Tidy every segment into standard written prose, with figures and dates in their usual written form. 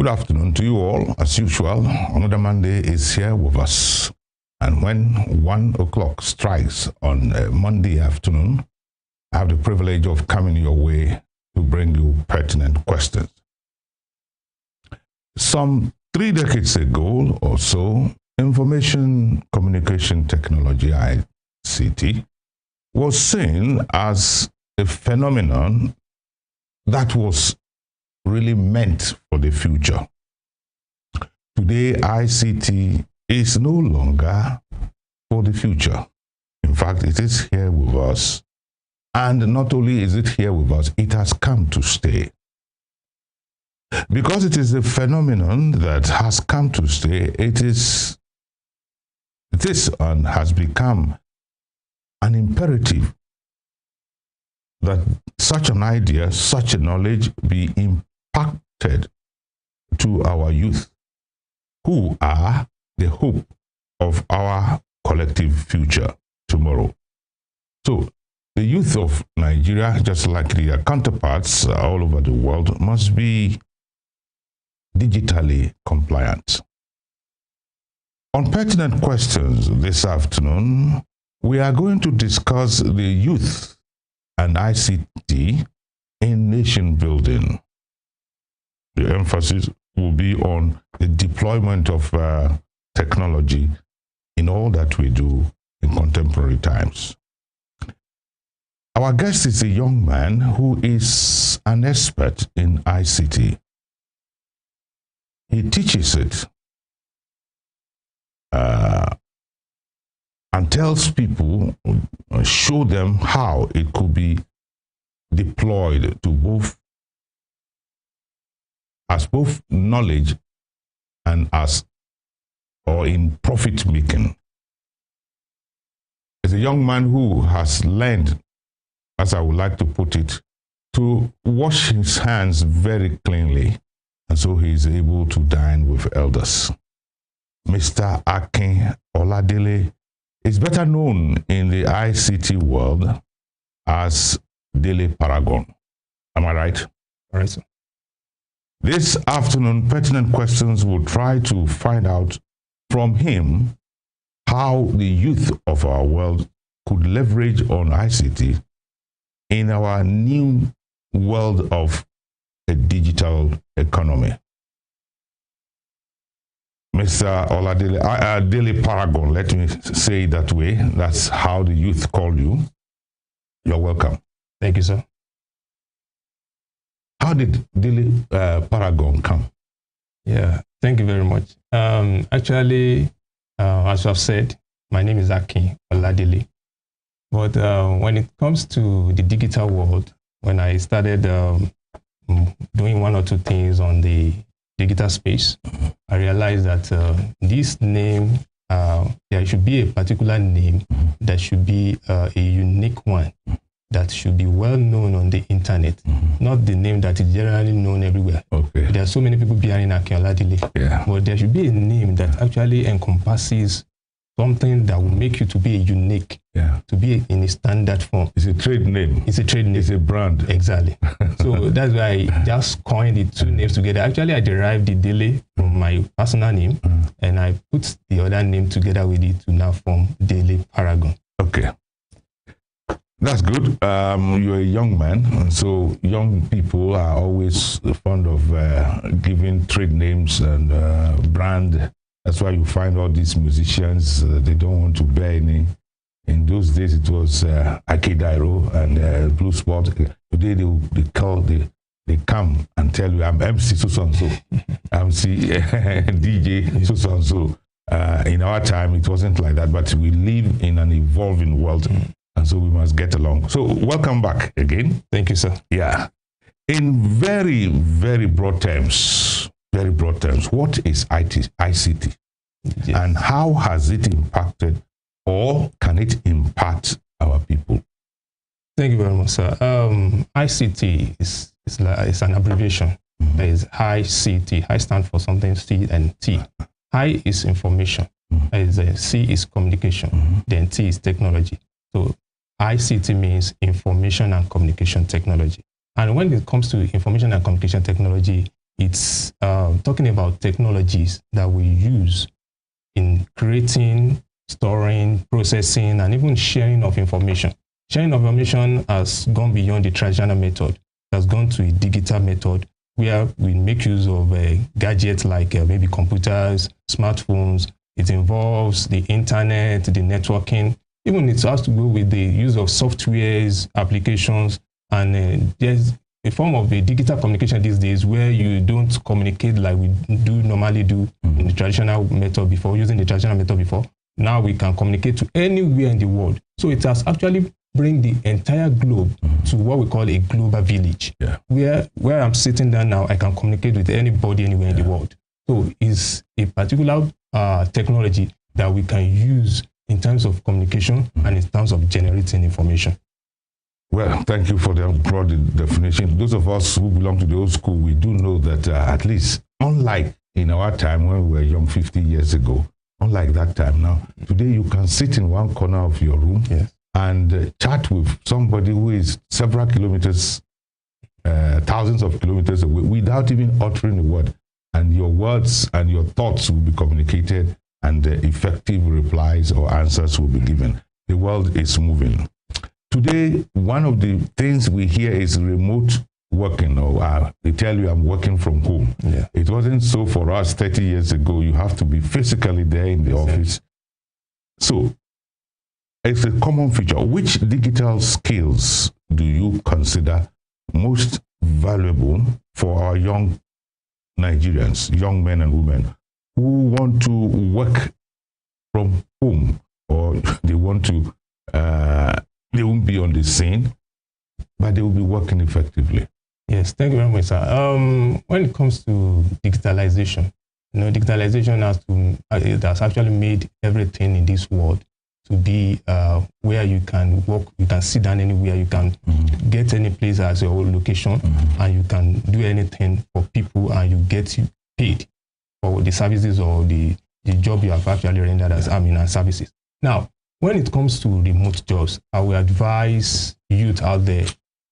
Good afternoon to you all. As usual, another Monday is here with us. And when 1 o'clock strikes on Monday afternoon, I have the privilege of coming your way to bring you pertinent questions. Some 3 decades ago or so, information communication technology, ICT, was seen as a phenomenon that was really meant for the future. Today, ICT is no longer for the future. In fact, it is here with us. And not only is it here with us, it has come to stay. Because it is a phenomenon that has come to stay, it is and has become an imperative that such an idea, such a knowledge be impacted to our youth, who are the hope of our collective future tomorrow. So the youth of Nigeria, just like their counterparts all over the world, must be digitally compliant. On pertinent questions this afternoon, we are going to discuss the youth and ICT in nation building. The emphasis will be on the deployment of technology in all that we do in contemporary times. Our guest is a young man who is an expert in ICT. He teaches it and tells people, show them how it could be deployed to both knowledge and or in profit making. As a young man who has learned, as I would like to put it, to wash his hands very cleanly, and so he is able to dine with elders. Mr. Akin Oladele is better known in the ICT world as Dele Paragon. Am I right? All right, sir. This afternoon, pertinent questions will try to find out from him how the youth of our world could leverage on ICT in our new world of a digital economy. Mr. Oladele, Dele Paragon, let me say it that way. That's how the youth call you. You're welcome. Thank you, sir. How did Dele Paragon come? Yeah, thank you very much. Actually, as you have said, my name is Akin Oladele. But when it comes to the digital world, when I started doing 1 or 2 things on the digital space, I realized that this name, there should be a particular name that should be a unique one, that should be well known on the internet, not the name that is generally known everywhere. Okay. There are so many people behind Akin Oladele, but there should be a name that actually encompasses something that will make you to be unique, to be in a standard form. It's a trade name. It's a trade name. It's a brand. Exactly. So that's why I just coined the 2 names together. Actually, I derived the Dele from my personal name, and I put the other name together with it to now form Dele Paragon. Okay. That's good. You're a young man, and so young people are always fond of giving trade names and brand. That's why you find all these musicians, they don't want to bear any. In those days, it was Akidairo and Blue Spot. Today, they come and tell you, I'm MC so-and-so, MC DJ so-and-so. In our time, it wasn't like that, but we live in an evolving world, and so we must get along. So welcome back again. Thank you, sir. Yeah. In very, very broad terms, what is ICT? Yes. And how has it impacted, or can it impact our people? Thank you very much, sir. ICT is an abbreviation. There is ICT. I stand for something C and T. I is information. C is communication. Then T is technology. So ICT means information and communication technology. And when it comes to information and communication technology, It's talking about technologies that we use in creating, storing, processing, and even sharing of information. Sharing of information has gone beyond the traditional method. It has gone to a digital method where we make use of gadgets like maybe computers, smartphones. It involves the internet, the networking. Even it has to do with the use of softwares, applications, and there's a form of a digital communication these days where you don't communicate like we do normally do in the traditional method before, using the traditional method before. Now we can communicate to anywhere in the world. So it has actually bring the entire globe to what we call a global village. Yeah. Where I'm sitting down now, I can communicate with anybody anywhere in the world. So it's a particular technology that we can use in terms of communication and in terms of generating information. Well, thank you for the broad definition. Those of us who belong to the old school, we do know that at least, unlike in our time when we were young 50 years ago, unlike that time now, today you can sit in one corner of your room and chat with somebody who is several kilometers, thousands of kilometers away without even uttering a word. And your words and your thoughts will be communicated and effective replies or answers will be given. The world is moving. Today, one of the things we hear is remote working, or they tell you I'm working from home. Yeah. It wasn't so for us 30 years ago. You have to be physically there in the office. So it's a common feature. Which digital skills do you consider most valuable for our young Nigerians, young men and women who want to work from home, or they want to, they won't be on the scene, but they will be working effectively? Yes, thank you very much, sir. When it comes to digitalization, digitalization has actually made everything in this world to be where you can work, you can sit down anywhere, you can get any place as your own location, and you can do anything for people, and you get paid for the services or the job you have actually rendered as and services. Now, when it comes to remote jobs, I will advise youth out there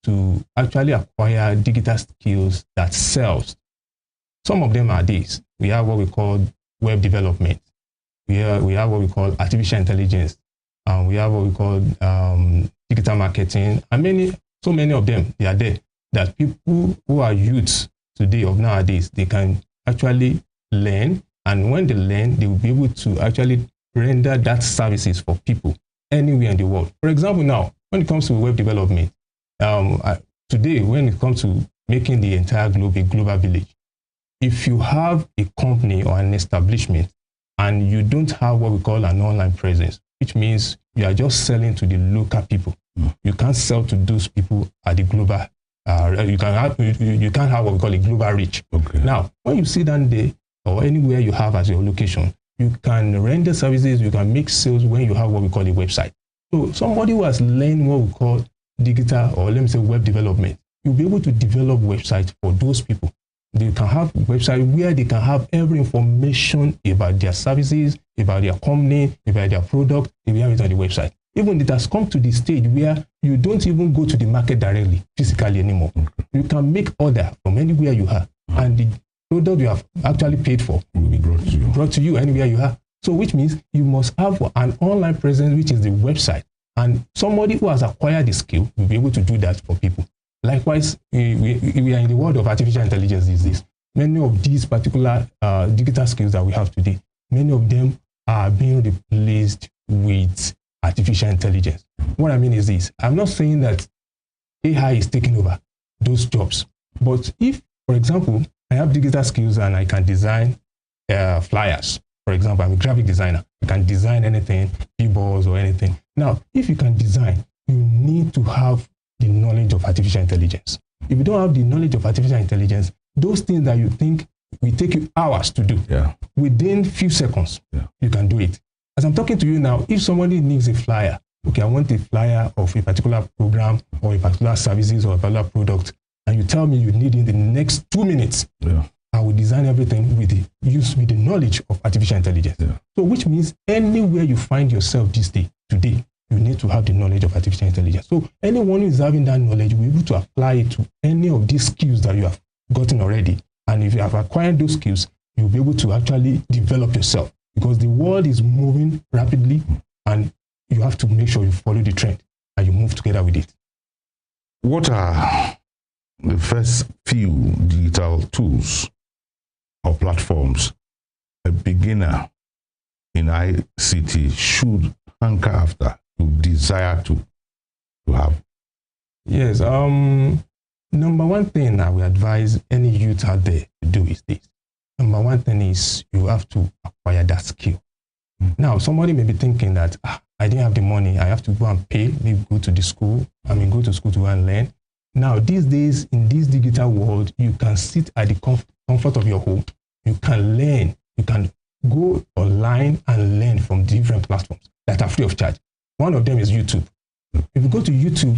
to actually acquire digital skills that sells. Some of them are these. We have what we call web development. We have what we call artificial intelligence. We have what we call digital marketing, and so many of them, they are there, that people who are youths today of nowadays, they can actually learn, and when they learn, they will be able to actually render that services for people anywhere in the world. For example, now, when it comes to web development, today, when it comes to making the entire globe a global village, if you have a company or an establishment and you don't have what we call an online presence, which means you are just selling to the local people. You can't sell to those people at the global. You can't have what we call a global reach. Okay. Now, when you sit down there or anywhere you have as your location, you can render services. You can make sales when you have what we call a website. So somebody who has learned what we call digital, or let me say web development, you'll be able to develop websites for those people. They can have websites where they can have every information about their services, about their company, about their product. They will have it on the website. Even it has come to the stage where you don't even go to the market directly, physically anymore. You can make order from anywhere you are, and the product you have actually paid for will be brought to you anywhere you are. So which means you must have an online presence, which is the website. And somebody who has acquired the skill will be able to do that for people. Likewise, we are in the world of artificial intelligence these days. Many of these particular digital skills that we have today, many of them are being replaced with artificial intelligence. What I mean is this. I'm not saying that AI is taking over those jobs. But if, for example, I have digital skills and I can design flyers, for example, I'm a graphic designer. I can design anything, billboards or anything. Now, if you can design, you need to have the knowledge of artificial intelligence. If you don't have the knowledge of artificial intelligence, those things that you think will take you hours to do, within few seconds, you can do it. As I'm talking to you now, if somebody needs a flyer, okay, I want a flyer of a particular program or a particular services or a particular product, and you tell me you need it in the next 2 minutes, I will design everything with the knowledge of artificial intelligence. So which means anywhere you find yourself today, you need to have the knowledge of artificial intelligence. So anyone who is having that knowledge will be able to apply it to any of these skills that you have gotten already And if you have acquired those skills, you'll be able to actually develop yourself, because the world is moving rapidly and you have to make sure you follow the trend and you move together with it. What are the first few digital tools or platforms a beginner in ICT should hanker after, to desire to have? Yes. Number one thing I will advise any youth out there to do is this. Number one thing is you have to acquire that skill. Now, somebody may be thinking that I didn't have the money, I have to go and pay, maybe go to the school, go to school to go and learn. Now, these days, in this digital world, you can sit at the comfort of your home. You can learn. You can go online and learn from different platforms that are free of charge. One of them is YouTube. If you go to YouTube,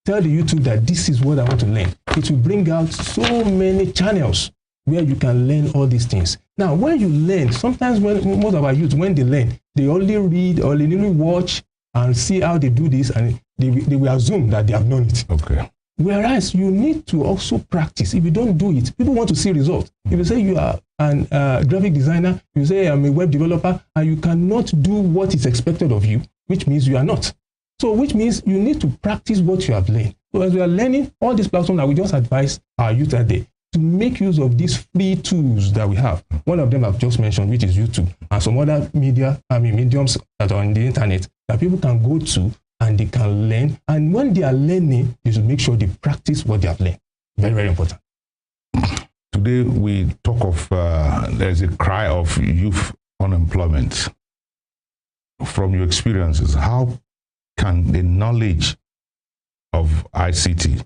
tell the YouTube that this is what I want to learn. It will bring out so many channels where you can learn all these things. Now, when you learn, sometimes when most of our youth, when they learn, they only read or they only watch and see how they do this, and they will assume that they have known it. Okay. Whereas you need to also practice. If you don't do it, people want to see results. If you say you are a graphic designer, you say I'm a web developer, and you cannot do what is expected of you, which means you are not. So which means you need to practice what you have learned. So as we are learning all these platforms, I will just advise our youth out there to make use of these free tools that we have. One of them I've just mentioned, which is YouTube, and some other mediums that are on the internet that people can go to and they can learn. And when they are learning, they should make sure they practice what they have learned. Very, very important. Today we talk of, there's a cry of youth unemployment. From your experiences, how can the knowledge of ICT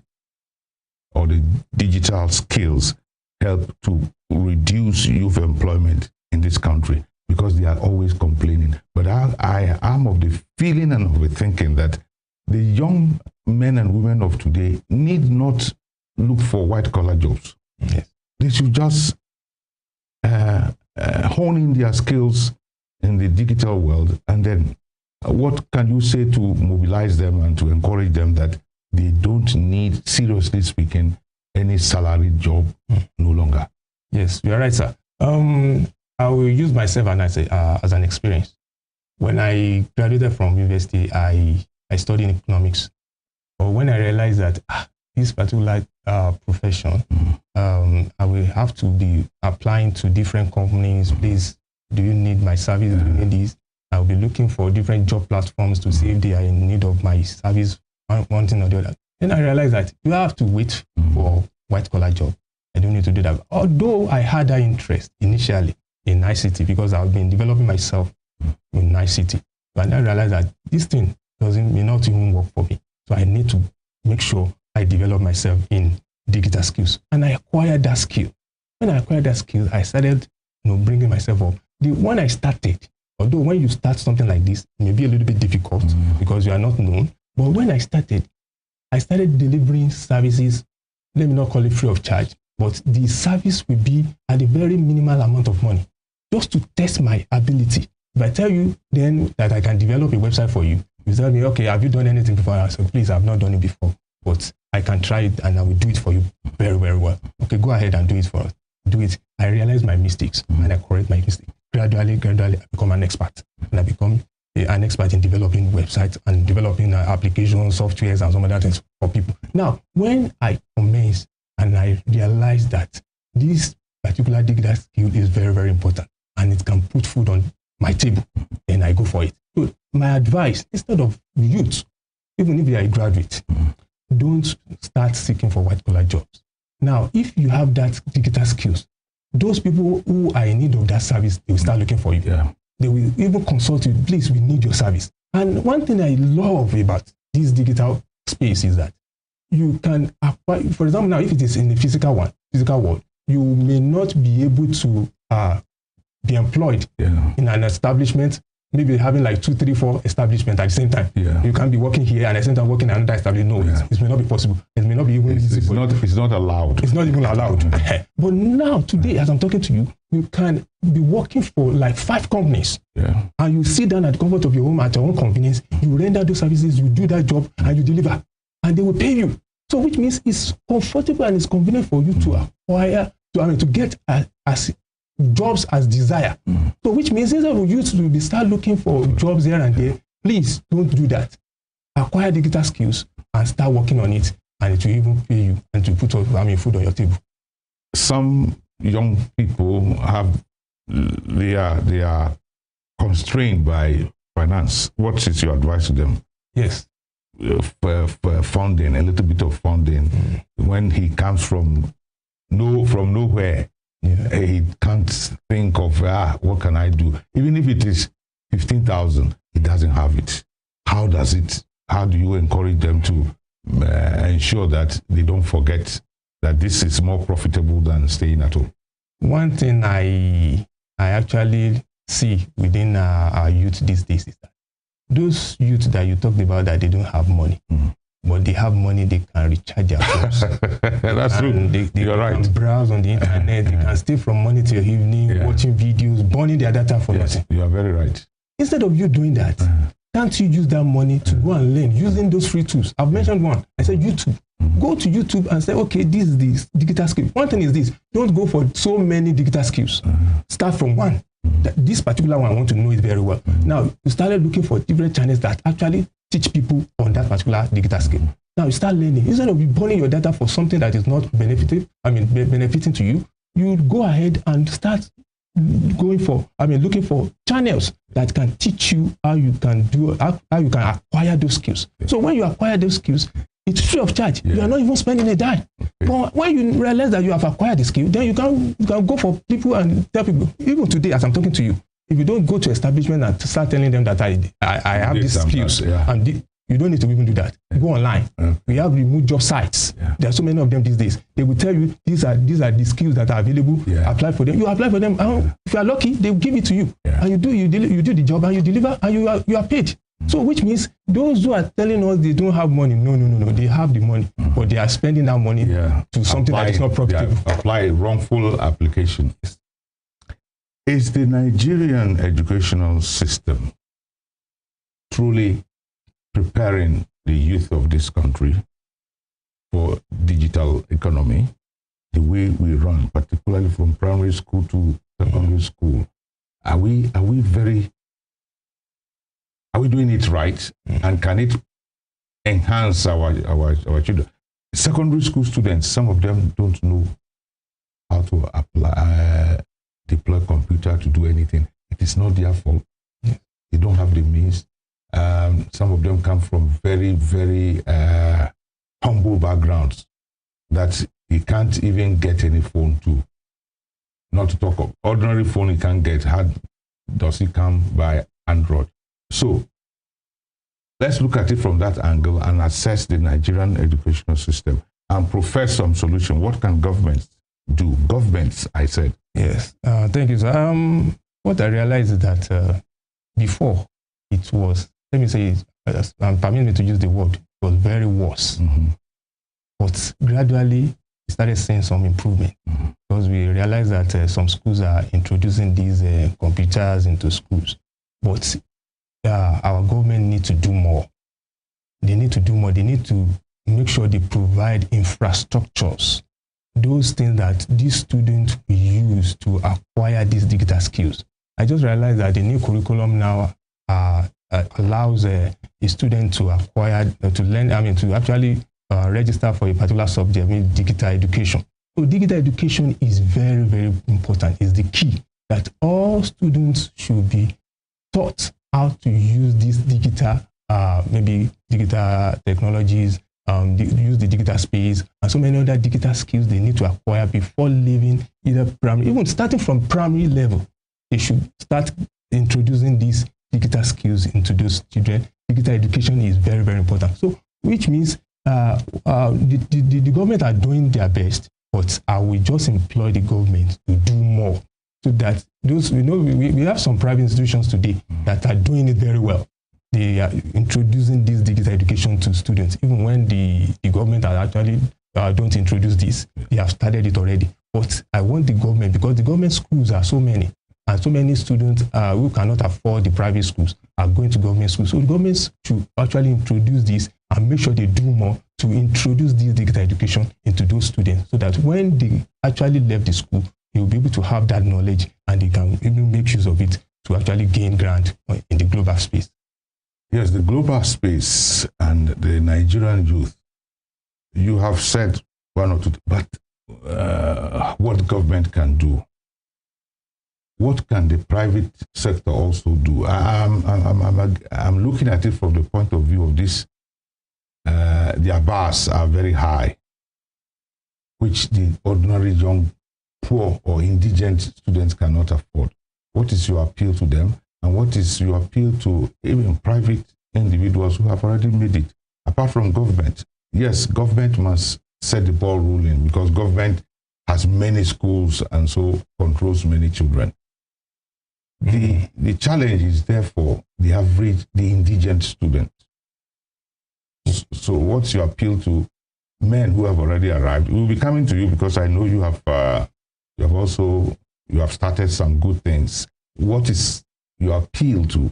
or the digital skills help to reduce youth employment in this country? Because they are always complaining. But I am of the feeling and of the thinking that the young men and women of today need not look for white-collar jobs. Yes. They should just hone in their skills in the digital world. And then what can you say to mobilize them and to encourage them that they don't need, seriously speaking, any salaried job no longer? Yes, you're right, sir. I will use myself as an experience. When I graduated from university, I studied economics. But when I realized that this particular profession, I will have to be applying to different companies. Please, do you need my service? Do you need this? I will be looking for different job platforms to see if they are in need of my service, one thing or the other. Then I realized that you have to wait for white-collar job. I don't need to do that. Although I had that interest initially in ICT, because I've been developing myself in ICT. But I realized that this thing may not even work for me. So I need to make sure I develop myself in digital skills. And I acquired that skill. When I acquired that skill, I started bringing myself up. When I started, although when you start something like this, it may be a little bit difficult because you are not known. But when I started delivering services, let me not call it free of charge, but the service will be at a very minimal amount of money, just to test my ability. If I tell you then that I can develop a website for you, you tell me, okay, have you done anything before? I said, please, I've not done it before, but I can try it and I will do it for you very, very well. Okay, go ahead and do it for us. Do it. I realize my mistakes and I correct my mistakes. Gradually, I become an expert. And I become an expert in developing websites and developing applications, softwares, and some other things for people. Now, when I commence and I realize that this particular digital skill is very, very important and it can put food on my table, then I go for it. So my advice, instead of youth, even if you are a graduate, don't start seeking for white-collar jobs. Now, if you have that digital skills, those people who are in need of that service, they will start looking for you. Yeah. They will even consult you, please, we need your service. And one thing I love about this digital space is that you can acquire, for example, now if it is in the physical world, you may not be able to be employed in an establishment, maybe having like 2, 3, 4 establishments at the same time. Yeah. You can't be working here and at the same time working in another establishment. No, it may not be possible. It may not be even easy. It's not allowed. It's not even allowed. But now, today, as I'm talking to you, you can be working for like 5 companies. Yeah. And you sit down at the comfort of your home at your own convenience. You render those services, you do that job, and you deliver. And they will pay you. So which means it's comfortable and it's convenient for you to acquire, to get as jobs as desire. So which means instead of you to be start looking for jobs here and there, please don't do that. Acquire digital skills and start working on it, and it will even pay you and to put food on your table. Some young people they are constrained by finance. What is your advice to them? Yes. For funding, a little bit of funding. When he comes from nowhere, he can't think of what can I do. Even if it is 15,000, he doesn't have it. How do you encourage them to ensure that they don't forget that this is more profitable than staying at home? One thing I actually see within our youth these days is that those youth that you talked about that they don't have money, but they have money, they can recharge their phones. That's true. They You're right. can browse on the internet. They can stay from morning till evening, watching videos, burning their data for nothing. You are very right. Instead of you doing that, can't you use that money to go and learn using those free tools? I've mentioned one. I said YouTube. Go to YouTube and say, okay, this is the digital skill. One thing is this: don't go for so many digital skills. Start from one. This particular one, I want to know it very well. Now, you started looking for different channels that actually teach people on that particular digital skill. Now, you start learning. Instead of burning your data for something that is not benefiting to you, you go ahead and start looking for channels that can teach you how you can acquire those skills. So when you acquire those skills, it's free of charge. You are not even spending a dime. But when you realize that you have acquired the skill, then you can go for people and tell people, even today as I'm talking to you, if you don't go to establishment and start telling them that I have these skills, and you don't need to even do that. Go online. We have remote job sites. There are so many of them these days. They will tell you these are the skills that are available. Apply for them. You apply for them. If you are lucky, they will give it to you. And you do the job and you deliver and you are paid. So which means those who are telling us they don't have money, no, they have the money, but they are spending that money to something that is not profitable. Apply wrongful application. Is the Nigerian educational system truly preparing the youth of this country for digital economy, the way we run, particularly from primary school to secondary school? Are we doing it right? And can it enhance our children? Secondary school students, some of them don't know how to deploy computer to do anything. It is not their fault. They don't have the means. Some of them come from very, very humble backgrounds that he can't even get any phone to. Not to talk of ordinary phone he can't get. How does he come by Android? So let's look at it from that angle and assess the Nigerian educational system and profess some solution. What can governments do? Governments, I said. Yes. Thank you, sir. What I realized is that before it was, let me say, permit me to use the word, it was very worse. But gradually, we started seeing some improvement because we realized that some schools are introducing these computers into schools. But our government needs to do more. They need to do more. They need to make sure they provide infrastructures, those things that these students will use to acquire these digital skills. I just realized that the new curriculum now allows a student to acquire, to learn, to actually register for a particular subject, digital education. So digital education is very, very important. It's the key that all students should be taught how to use these digital, digital technologies, use the digital space, and so many other digital skills they need to acquire before leaving either primary, even starting from primary level. They should start introducing these digital skills into those children. Digital education is very, very important. So, which means the government are doing their best, but I will just employ the government to do more. So that those, we have some private institutions today that are doing it very well. They are introducing this digital education to students. Even when the government are actually don't introduce this, they have started it already. But I want the government, because the government schools are so many, and so many students who cannot afford the private schools are going to government schools. So the government should actually introduce this and make sure they do more to introduce this digital education into those students so that when they actually left the school, they will be able to have that knowledge and they can even make use of it to actually gain ground in the global space. Yes, the global space and the Nigerian youth. You have said one or two, but what government can do? What can the private sector also do? I'm looking at it from the point of view of this. Their bars are very high, which the ordinary young, poor or indigent students cannot afford. What is your appeal to them? And what is your appeal to even private individuals who have already made it? Apart from government, yes, government must set the ball rolling because government has many schools and so controls many children. The challenge is therefore the average, the indigent student. So what's your appeal to men who have already arrived? We'll be coming to you because I know you have started some good things. What is your appeal to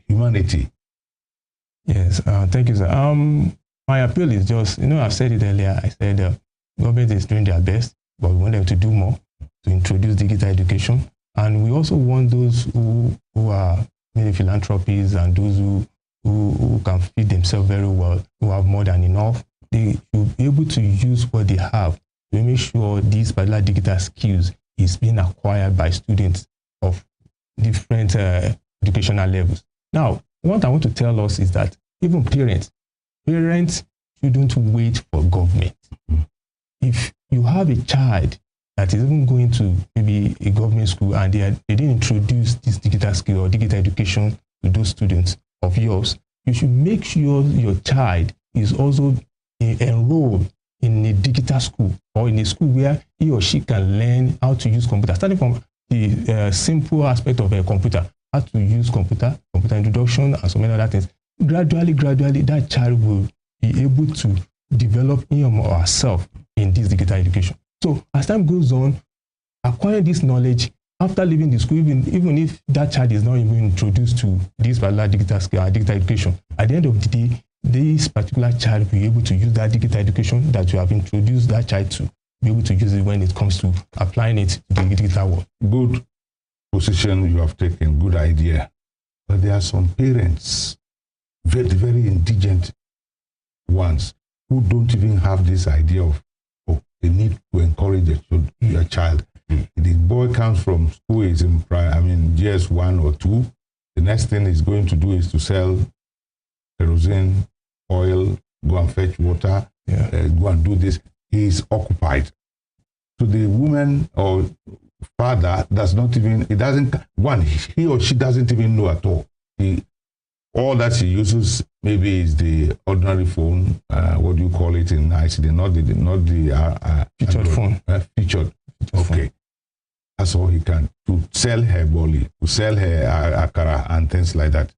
humanity? Yes, thank you, sir. My appeal is just, I've said it earlier. I said government is doing their best, but we want them to do more to introduce digital education. And we also want those who are maybe philanthropies and those who can feed themselves very well, who have more than enough, they should be able to use what they have to make sure these particular digital skills is being acquired by students of different educational levels. Now, what I want to tell us is that even parents shouldn't wait for government. If you have a child that is even going to maybe a government school and they didn't introduce this digital skill or digital education to those students of yours, you should make sure your child is also enrolled in a digital school or in a school where he or she can learn how to use computer, starting from the simple aspect of a computer, how to use computer introduction and so many other things. Gradually, that child will be able to develop him or herself in this digital education. So as time goes on, acquiring this knowledge after leaving the school, even if that child is not even introduced to this particular digital skill or digital education, at the end of the day, this particular child will be able to use that digital education that you have introduced that child to, be able to use it when it comes to applying it to the digital world. Good position you have taken, good idea. But there are some parents, very, very indigent ones, who don't even have this idea of they need to encourage their child. The boy comes from school, is in years 1 or 2. The next thing he's going to do is to sell kerosene, oil, go and fetch water, go and do this. He's occupied. So the woman or father does not even, he or she doesn't even know at all. All that she uses maybe is the ordinary phone. What do you call it in ICT? Not the featured phone. Featured. Okay. That's all he can. To sell her boli, to sell her akara and things like that.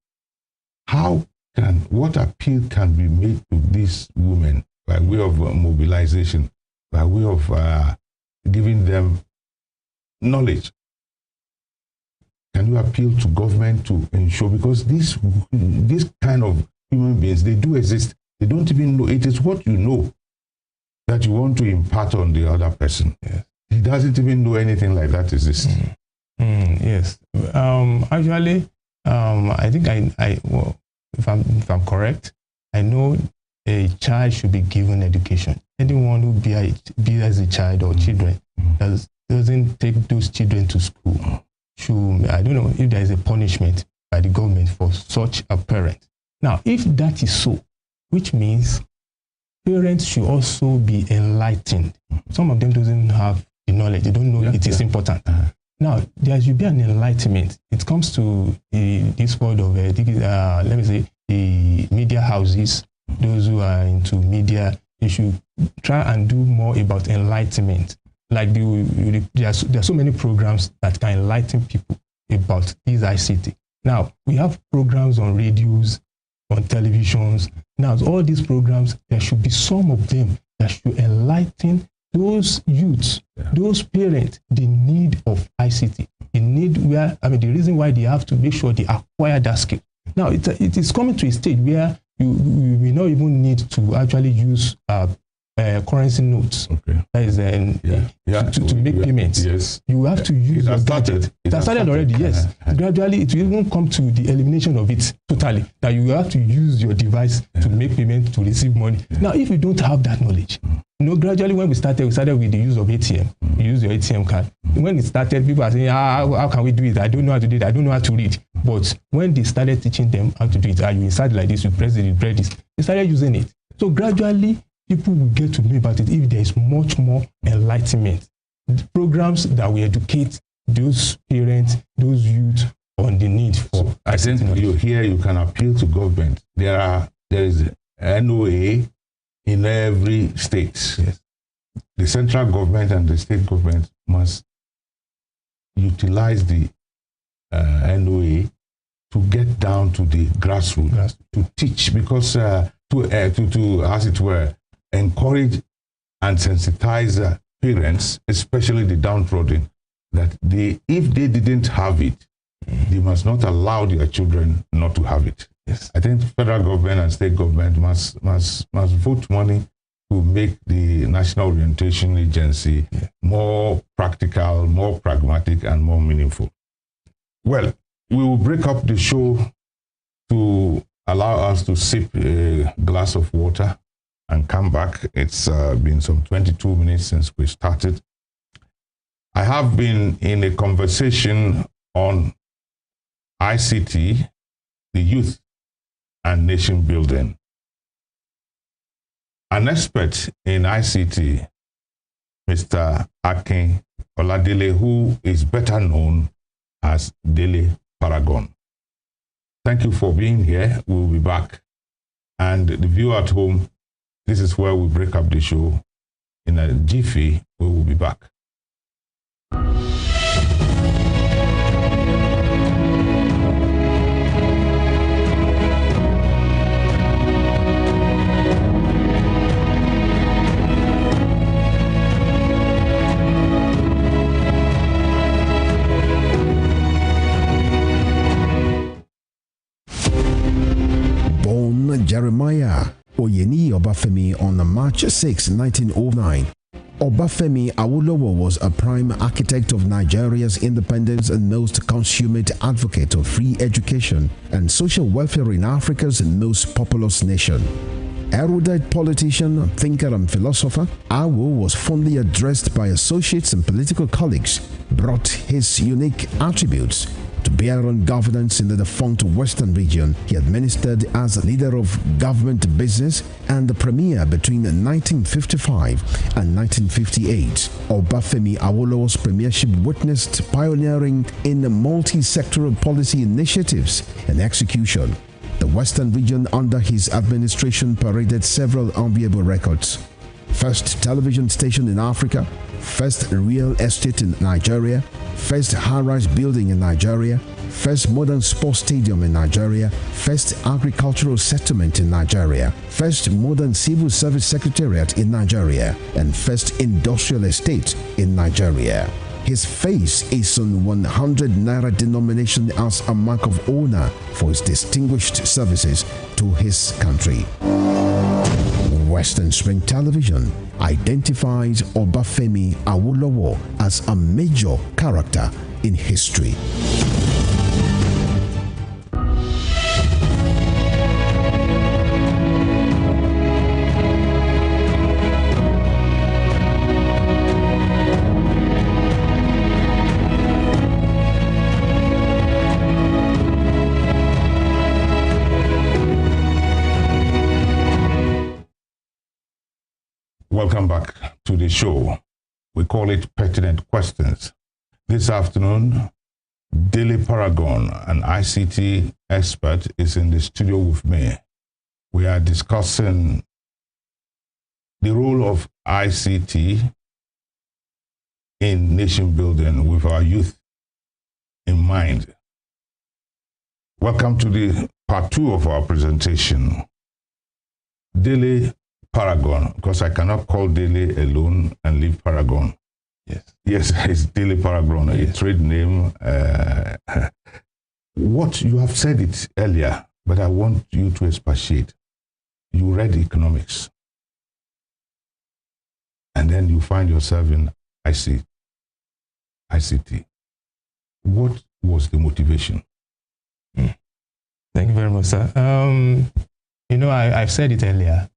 What appeal can be made to these women by way of mobilization, by way of giving them knowledge? Can you appeal to government to ensure, because this kind of human beings, they do exist. They don't even know. It is what you know that you want to impart on the other person. Yes. He doesn't even know anything like that exists. Yes. Actually, I think if I'm correct, I know a child should be given education. Anyone who bears a child or children doesn't take those children to school. I don't know if there is a punishment by the government for such a parent. Now, if that is so, which means parents should also be enlightened. Some of them doesn't have the knowledge. They don't know it is important. Now, there should be an enlightenment. It comes to this world of, let me say, the media houses, those who are into media, they should try and do more about enlightenment. Like there are so many programs that can enlighten people about these ICT. Now, we have programs on radios, on televisions. Now, all these programs, there should be some of them that should enlighten those youths, those parents, the need of ICT. The reason why they have to make sure they acquire that skill. Now, it is coming to a stage where you may not even need to actually use currency notes. Okay. That is to make payments. Yes. You have to use your gadget. It has started already, yes. Gradually, it will even come to the elimination of it totally. That you have to use your device to make payment, to receive money. Now, if you don't have that knowledge, gradually when we started with the use of ATM. You use your ATM card. When it started, people are saying, how can we do it? I don't know how to do it. I don't know how to read. But when they started teaching them how to do it, you insert like this, you press it, you press this, they started using it. So gradually, people will get to know about it if there is much more enlightenment. The programs that will educate those parents, those youth on the need for. So I think you can appeal to government. There is NOA in every state. Yes. The central government and the state government must utilize the NOA to get down to the grassroots, to teach, because to as it were, encourage and sensitize parents, especially the downtrodden, that if they didn't have it, they must not allow their children not to have it. Yes. I think federal government and state government must vote money to make the National Orientation Agency more practical, more pragmatic, and more meaningful. Well, we will break up the show to allow us to sip a glass of water and come back. It's been some 22 minutes since we started. I have been in a conversation on ICT, the youth, and nation building. An expert in ICT, Mr. Akin Oladele, who is better known as Dele Paragon. Thank you for being here. We'll be back. And the viewer at home, this is where we break up the show. In a jiffy, we will be back. Jeremiah Oyeni Obafemi on March 6, 1909. Obafemi Awolowo was a prime architect of Nigeria's independence and most consummate advocate of free education and social welfare in Africa's most populous nation. Erudite politician, thinker and philosopher, Awo was fondly addressed by associates and political colleagues, brought his unique attributes to bear on governance in the defunct Western region. He administered as leader of government business and the premier between 1955 and 1958. Obafemi Awolowo's premiership witnessed pioneering in multi-sectoral policy initiatives and execution. The Western region under his administration paraded several enviable records. First television station in Africa, first real estate in Nigeria, first high-rise building in Nigeria, first modern sports stadium in Nigeria, first agricultural settlement in Nigeria, first modern civil service secretariat in Nigeria, and first industrial estate in Nigeria. His face is on 100 Naira denomination as a mark of honor for his distinguished services to his country. Western Spring Television identifies Obafemi Awolowo as a major character in history. Welcome back to the show. We call it Pertinent Questions. This afternoon, Dele Paragon, an ICT expert, is in the studio with me. We are discussing the role of ICT in nation building with our youth in mind. Welcome to the part 2 of our presentation. Dele Paragon, because I cannot call Dele alone and leave Paragon. Yes, it's Dele Paragon, a trade name. What you have said it earlier, but I want you to expatiate. you read economics, and then you find yourself in ICT. What was the motivation? Thank you very much, sir. I've said it earlier.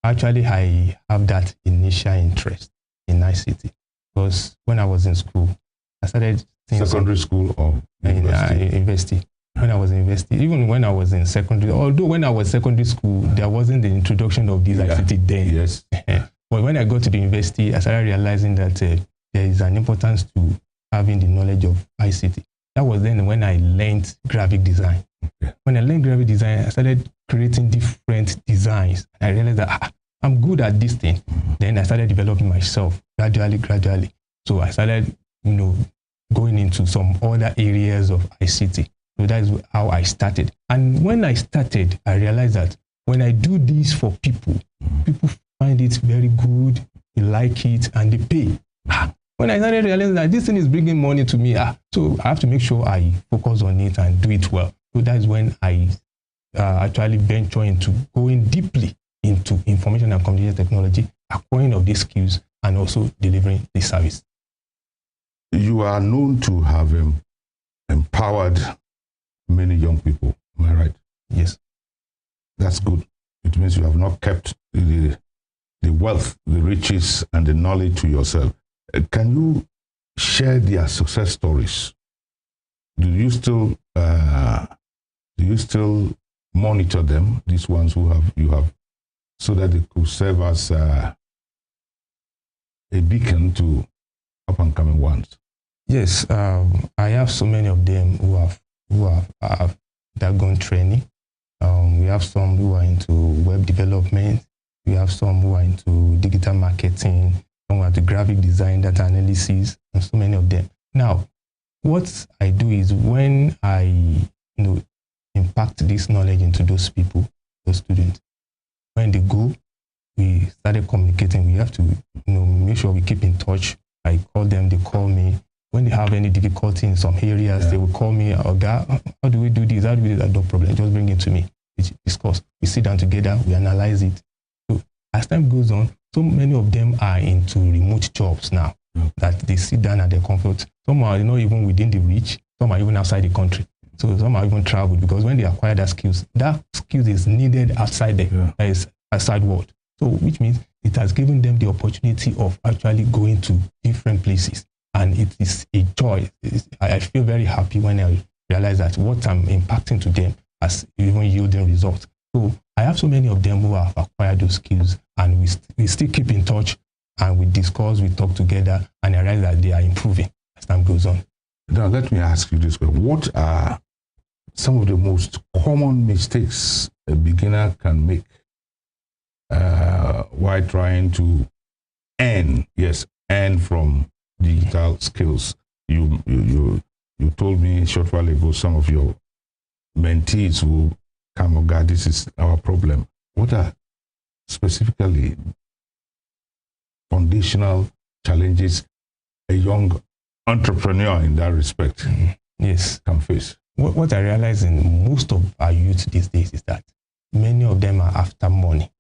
Actually, I have that initial interest in ICT because when I was in school, I started secondary school or university. When I was in university, even when I was in secondary, although when I was secondary school, there wasn't the introduction of this ICT then. Yes. But when I got to the university, I started realizing that there is an importance to having the knowledge of ICT. That was then when I learned graphic design. Okay. When I learned graphic design, I started creating different designs. I realized that I'm good at this thing. Then I started developing myself gradually. So I started, going into some other areas of ICT. So that is how I started. And when I started, I realized that when I do this for people, people find it very good, they like it, and they pay. When I started realizing that this thing is bringing money to me, so I have to make sure I focus on it and do it well. So that's when I actually venture into going deeply into information and communication technology, acquiring of these skills, and also delivering the service. You are known to have empowered many young people. Am I right? Yes. That's good. It means you have not kept the wealth, the riches, and the knowledge to yourself. Can you share their success stories? Do you still monitor them? These ones who you have, so that they could serve as a beacon to up and coming ones. Yes, I have so many of them who have undergone training. We have some who are into web development. We have some who are into digital marketing. Some are into graphic design, data analysis, and so many of them. Now, what I do is when I impact this knowledge into those people, those students, when they go, we started communicating. We have to make sure we keep in touch. I call them, they call me. When they have any difficulty in some areas, they will call me, Oga, how do we do this? How do we do that? No problem. Just bring it to me. We discuss. We sit down together. We analyze it. So as time goes on, so many of them are into remote jobs now that they sit down at their comfort. Some are even within the reach. Some are even outside the country. So some are even traveled because when they acquire that skills is needed outside the outside world. So which means it has given them the opportunity of actually going to different places. And it is a joy. I feel very happy when I realize that what I'm impacting to them has even yielding results. So I have so many of them who have acquired those skills, and we still keep in touch, and we discuss, we talk together, and I realize that they are improving as time goes on. Now, let me ask you this question. What are some of the most common mistakes a beginner can make while trying to earn from digital skills? You told me a short while ago some of your mentees who come, oh God, this is our problem. What are specifically foundational challenges a young entrepreneur in that respect can face? What I realize in most of our youth these days is that many of them are after money.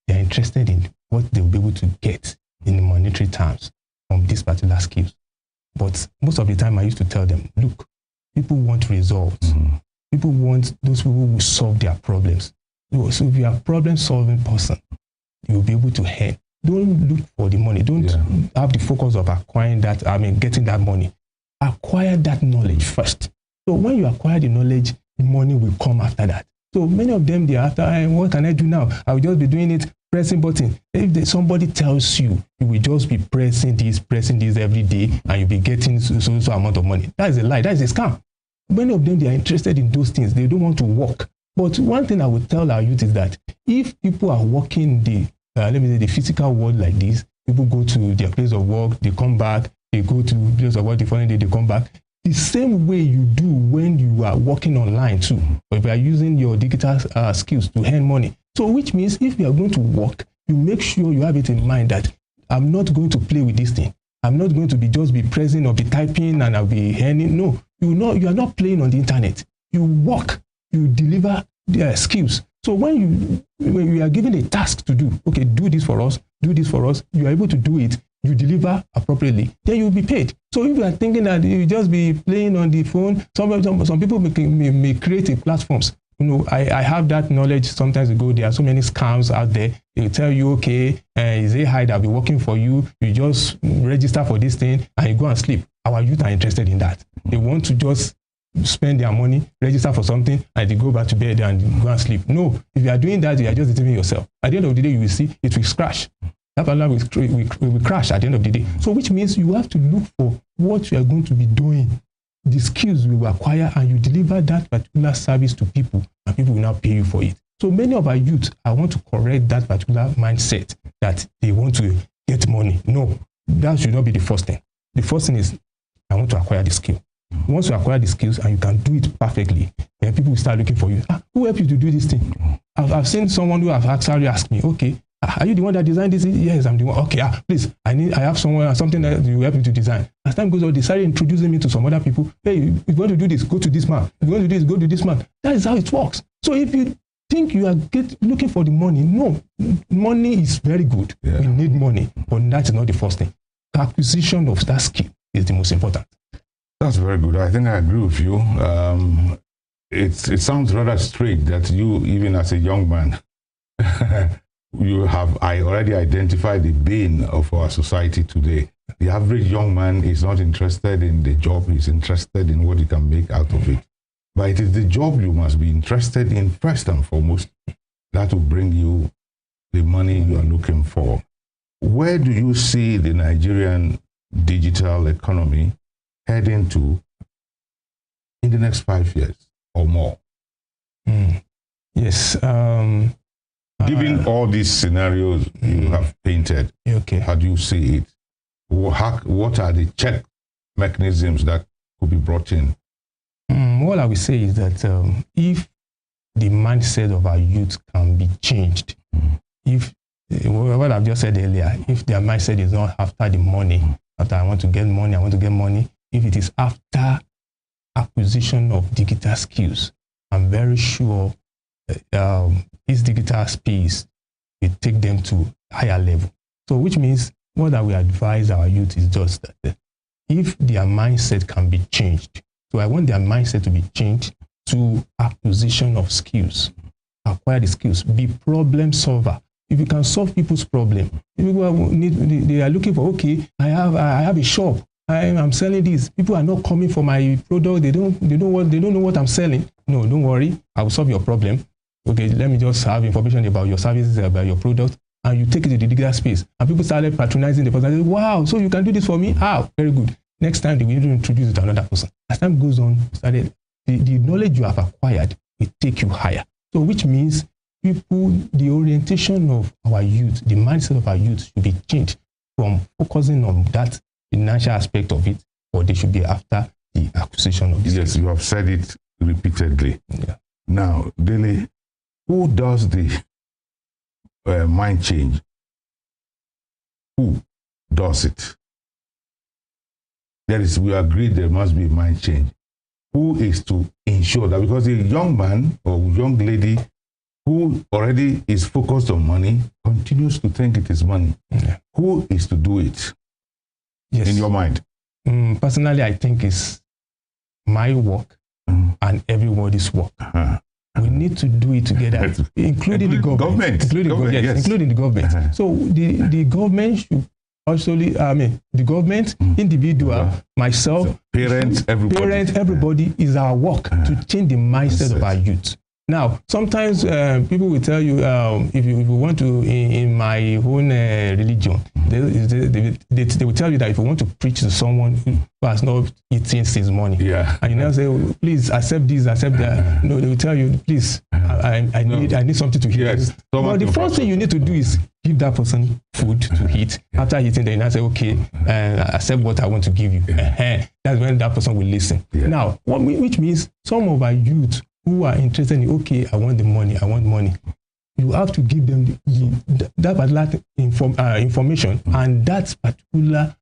They're interested in what they'll be able to get in monetary terms from these particular skills. But most of the time I used to tell them, look, people want results. People want those people who will solve their problems. So if you're a problem-solving person, you'll be able to earn. Don't look for the money. Don't have the focus of acquiring that, getting that money. Acquire that knowledge first. So when you acquire the knowledge, the money will come after that. So many of them, they're after, what can I do now? I will just be doing it, pressing button. If somebody tells you, you will just be pressing this every day, and you'll be getting so amount of money. That is a lie. That is a scam. Many of them, they are interested in those things. They don't want to work. But one thing I would tell our youth is that if people are working the physical world like this, people go to their place of work, they come back, they go to place of work the following day, they come back. The same way you do when you are working online too, or if you are using your digital skills to earn money. So which means if you are going to work, you make sure you have it in mind that I'm not going to play with this thing. I'm not going to just be pressing or be typing and I'll be earning. No, you are not playing on the internet. You work, you deliver their skills. So when you are given a task to do, okay, do this for us, you are able to do it, you deliver appropriately, then you'll be paid. So if you are thinking that you just be playing on the phone, some people may create platforms. I have that knowledge. Sometimes you go, there are so many scams out there. They tell you, okay, is it high that will be working for you? You just register for this thing and you go and sleep. Our youth are interested in that. They want to just spend their money, register for something, and they go back to bed and go and sleep. No, if you are doing that, you are just deceiving yourself. At the end of the day, you will see it will crash. That particular will crash at the end of the day. So which means you have to look for what you are going to be doing, the skills you will acquire, and you deliver that particular service to people, and people will now pay you for it. So many of our youth, I want to correct that particular mindset that they want to get money. No, that should not be the first thing. The first thing is, I want to acquire the skill. Once you acquire the skills and you can do it perfectly, then people will start looking for you. Who helped you to do this thing? I've seen someone who have actually asked me, okay, are you the one that designed this? Yes, I'm the one. Okay, please, I have something that you help me to design. As time goes on, they started introducing me to some other people. Hey, if you want to do this, go to this man. If you want to do this, go to this man. That is how it works. So if you think you are looking for the money, no, money is very good. Yeah. We need money, but that is not the first thing. The acquisition of that skill is the most important. That's very good. I think I agree with you. It sounds rather strange that you, even as a young man, I already identified the bane of our society today. The average young man is not interested in the job, he's interested in what he can make out of it. But it is the job you must be interested in first and foremost. That will bring you the money you are looking for. Where do you see the Nigerian digital economy heading to in the next 5 years or more? Yes. Given all these scenarios you have painted, okay, how do you see it? What are the check mechanisms that could be brought in? What I will say is that if the mindset of our youth can be changed, if what I've just said earlier, if their mindset is not after the money, after I want to get money, if it is after acquisition of digital skills, I'm very sure this digital space will take them to higher level. So which means what I will advise our youth is just that if their mindset can be changed, so I want their mindset to be changed to acquisition of skills, acquire the skills, be problem solver. If you can solve people's problem, people they are looking for, okay, I have a shop, I'm selling this. People are not coming for my product. They don't know what I'm selling. No, don't worry. I will solve your problem. Okay, let me just have information about your services, about your product, and you take it to the digital space. And people started patronizing the person. They say, wow, so you can do this for me? Ah, very good. Next time they will introduce it to another person. As time goes on, the knowledge you have acquired will take you higher. So which means the orientation of our youth, the mindset of our youth should be changed from focusing on that financial aspect of it, or they should be after the acquisition of this. Yes, you have said it repeatedly. Yeah. Now, Dele, who does the mind change? Who does it? We agree there must be a mind change. Who is to ensure that? Because a young man or young lady who already is focused on money continues to think it is money. Yeah. Who is to do it? Yes. In your mind? Personally, I think it's my work and everybody's work. We need to do it together, including the government. Including the government. So the government should actually, the government, individual, myself, parents, everybody is our work to change the mindset of our youth. Now, sometimes people will tell you, if you want to, in my own religion, they will tell you that if you want to preach to someone who has not eaten since morning, and you now say, oh, please accept this, accept that. No, they will tell you, please, I need something to eat. Yes. But the first thing you need to do is give that person food to eat. After eating, then you now say, okay, accept what I want to give you. That's when that person will listen. Now, which means some of our youth who are interested in, okay, I want money. You have to give them that particular information and that particular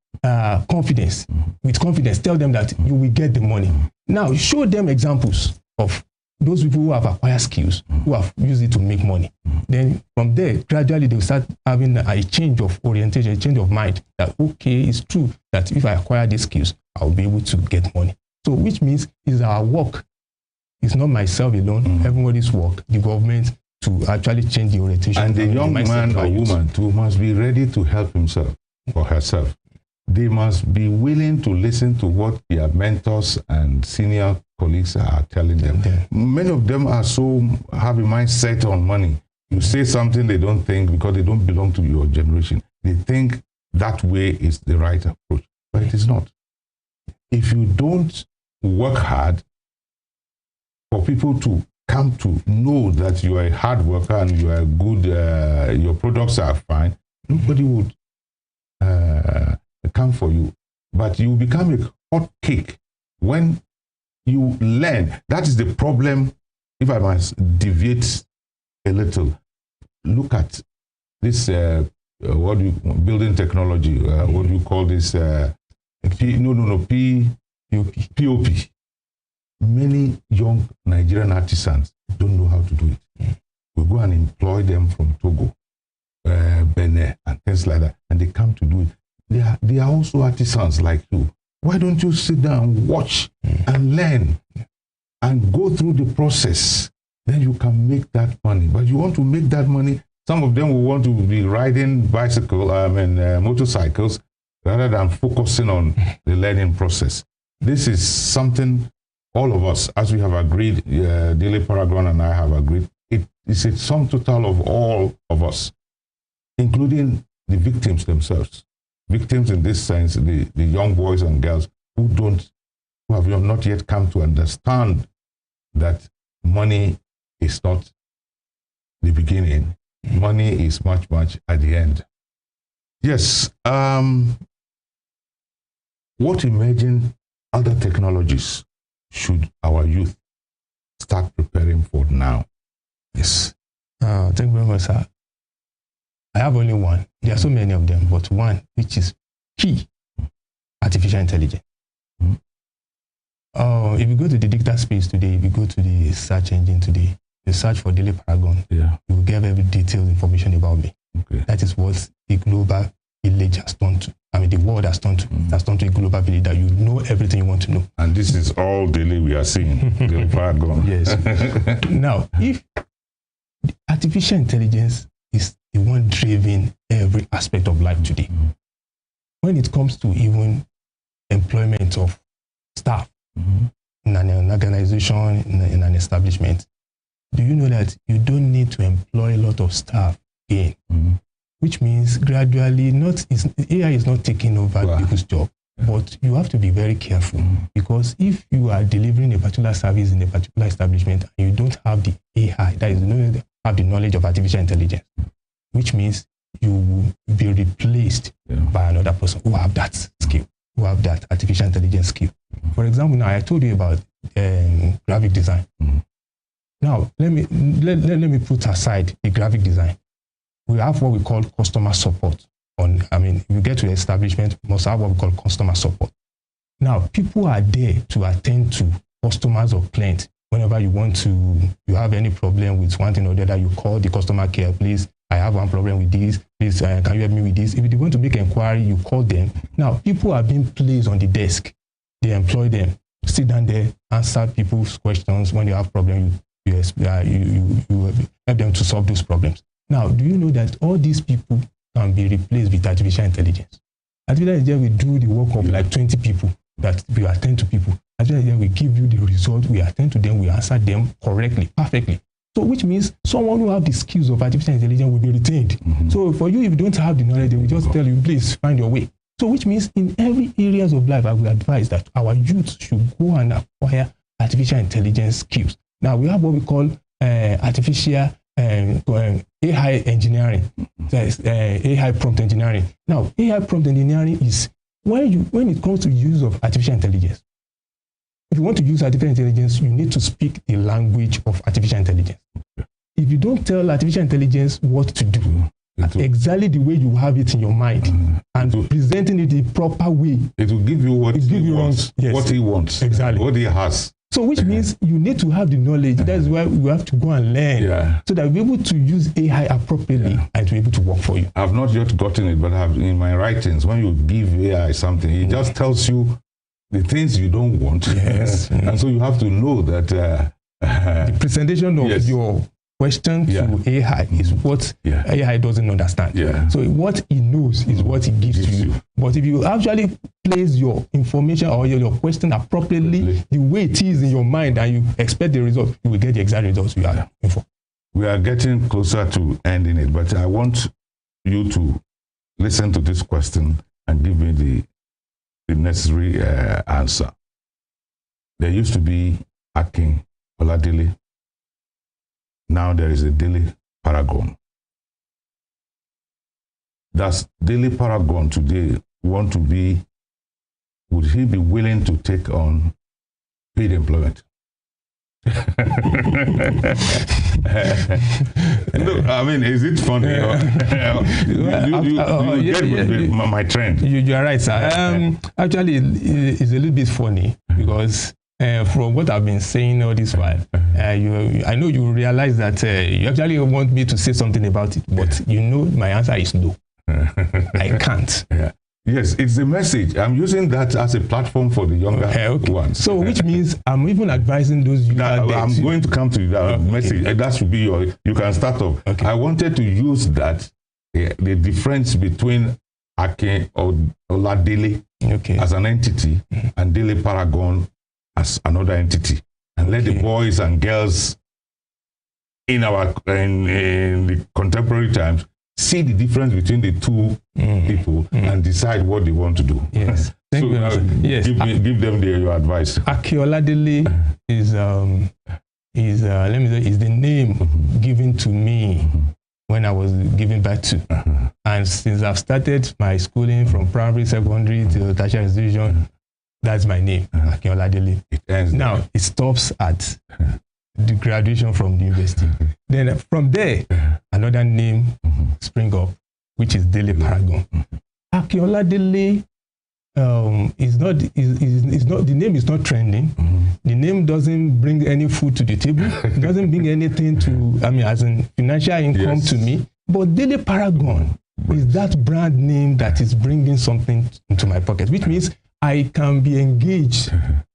confidence. With confidence, tell them that you will get the money. Now, show them examples of those people who have acquired skills, who have used it to make money. Then from there, gradually they will start having a change of orientation, a change of mind that, okay, it's true that if I acquire these skills, I'll be able to get money. So which means it's our work. It's not myself alone, everybody's work, the government, to actually change the orientation. And the young man or woman too must be ready to help himself or herself. They must be willing to listen to what their mentors and senior colleagues are telling them. Many of them are so have a mindset on money. You say something they don't think because they don't belong to your generation. They think that way is the right approach, but it is not. If you don't work hard for people to come to know that you are a hard worker and you are good, your products are fine, nobody would come for you. But you become a hot cake when you learn. That is the problem. If I must deviate a little, look at this building technology. What do you call this? POP. Many young Nigerian artisans don't know how to do it. We go and employ them from Togo, Benin, and things like that, and they come to do it. They are also artisans like you. Why don't you sit down and watch and learn and go through the process? Then you can make that money. But you want to make that money, some of them will want to be riding motorcycles rather than focusing on the learning process. This is something all of us, as we have agreed, Dele Paragon and I have agreed, it is a sum total of all of us, including the victims themselves. Victims in this sense, the young boys and girls who have not yet come to understand that money is not the beginning. Money is much, much at the end. Yes. What emerging other technologies should our youth start preparing for now? Yes. Thank you very much, sir. I have only one. There are so many of them, but one which is key: artificial intelligence. If you go to the digital space today, if you go to the search engine today, you search for Dele Paragon, you will get every detailed information about me. Okay. That is what the global village has done to. I mean, the world has done to. Has done to a global village that you know everything you want to know. And this is all Dele we are seeing. Dele Paragon. Yes. Now, if artificial intelligence is the one driving every aspect of life today, when it comes to even employment of staff in an organization, in an establishment, do you know that you don't need to employ a lot of staff again? Which means gradually, AI is not taking over people's job, but you have to be very careful, because if you are delivering a particular service in a particular establishment and you don't have the AI, that is, you don't have the knowledge of artificial intelligence, which means you will be replaced by another person who have that skill, who have that artificial intelligence skill. For example, now I told you about graphic design. Now, let me put aside the graphic design. We have what we call customer support. If you get to the establishment, you must have what we call customer support. Now, people are there to attend to customers or clients. Whenever you have any problem with one thing or the other, you call the customer care, please, I have one problem with this, please, can you help me with this? If you want to make an inquiry, you call them. Now, people are being placed on the desk. They employ them, sit down there, answer people's questions. When they have problems, you help them to solve those problems. Now, do you know that all these people can be replaced with artificial intelligence? Artificial intelligence will do the work of like 20 people that we attend to people. Artificial intelligence will give you the result, we attend to them, we answer them correctly, perfectly. So which means someone who have the skills of artificial intelligence will be retained. So for you, if you don't have the knowledge, they will just tell you, please find your way. So which means in every areas of life, I would advise that our youth should go and acquire artificial intelligence skills. Now we have what we call artificial AI engineering, AI prompt engineering. Now, AI prompt engineering is when it comes to use of artificial intelligence. If you want to use artificial intelligence, you need to speak the language of artificial intelligence. If you don't tell artificial intelligence what to do, exactly the way you have it in your mind, and presenting it the proper way, it will give you what he wants. Yes. What he wants. Exactly. What he has. So which means you need to have the knowledge. That's why we have to go and learn so that we'll be able to use AI appropriately and to be able to work for you. I've not yet gotten it, but in my writings, when you give AI something, it just tells you the things you don't want. Yes. And so you have to know that the presentation of your question to AI is what AI doesn't understand. So what he knows is what he gives to you. But if you actually place your information or your question appropriately, the way it is in your mind, and you expect the result, you will get the exact results you are looking for. We are getting closer to ending it, but I want you to listen to this question and give me the necessary answer. There used to be Akin Oladele. Now there is a Dele Paragon. Does Dele Paragon today want to be, would he be willing to take on paid employment? No, I mean, is it funny? You get my trend. You are right, sir. Actually, it's a little bit funny because from what I've been saying all this while, I know you realize that you actually want me to say something about it, but you know my answer is no. I can't. Yes, it's a message. I'm using that as a platform for the younger ones. So, which means I'm even advising those I'm going to come to that message. That should be you can start off. I wanted to use that, the difference between Akin Oladele as an entity and Dele Paragon as another entity, and let the boys and girls in the contemporary times see the difference between the two people and decide what they want to do. Yes. So give them your advice. Akin Oladele is let me say, is the name given to me when I was given birth to. And since I've started my schooling from primary, secondary to tertiary institution, that's my name, Akin Oladele. Now it stops at the graduation from the university. Then from there, another name spring up, which is Dele Paragon. Akin Oladele is not the name is not trending. The name doesn't bring any food to the table. It doesn't bring anything as in financial income to me. But Dele Paragon is that brand name that is bringing something into my pocket, which means I can be engaged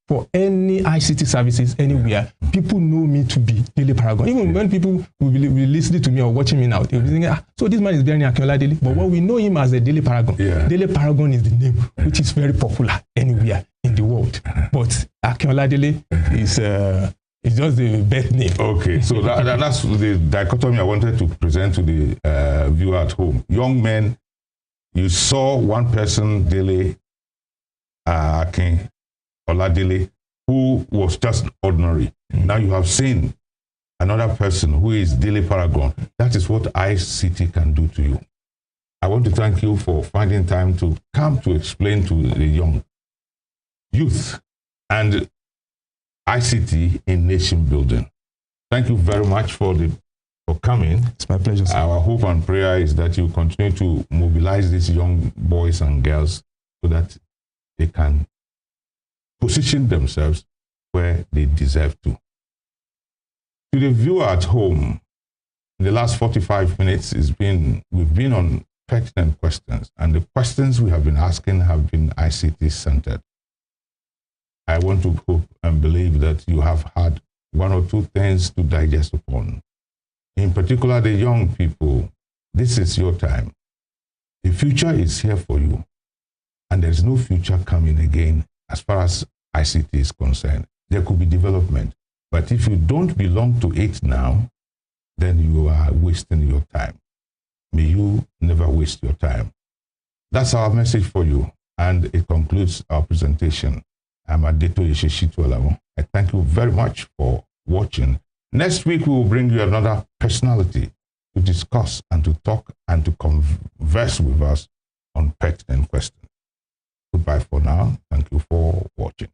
for any ICT services anywhere. People know me to be Dele Paragon. Even when people will be listening to me or watching me now, they'll be thinking, so this man is bearing Akin Oladele. But what we know him as a Dele Paragon. Dele Paragon is the name which is very popular anywhere in the world. But Akin Oladele is just the birth name. Okay, so that's the dichotomy I wanted to present to the viewer at home. Young men, you saw one person, Dele Akin Oladele, who was just ordinary. Now you have seen another person who is Dele Paragon. That is what ICT can do to you. I want to thank you for finding time to come to explain to the young youth and ICT in nation building. Thank you very much for coming. It's my pleasure, sir. Our hope and prayer is that you continue to mobilize these young boys and girls so that they can position themselves where they deserve to. To the viewer at home, in the last 45 minutes, we've been on pertinent questions, and the questions we have been asking have been ICT-centered. I want to hope and believe that you have had one or two things to digest upon. In particular, the young people, this is your time. The future is here for you, and there's no future coming again as far as ICT is concerned. There could be development, but if you don't belong to it now, then you are wasting your time. May you never waste your time. That's our message for you, and it concludes our presentation. I'm Adeto Yeshishituolamo. I thank you very much for watching. Next week, we will bring you another personality to discuss and to talk and to converse with us on pertinent questions. Goodbye for now. Thank you for watching.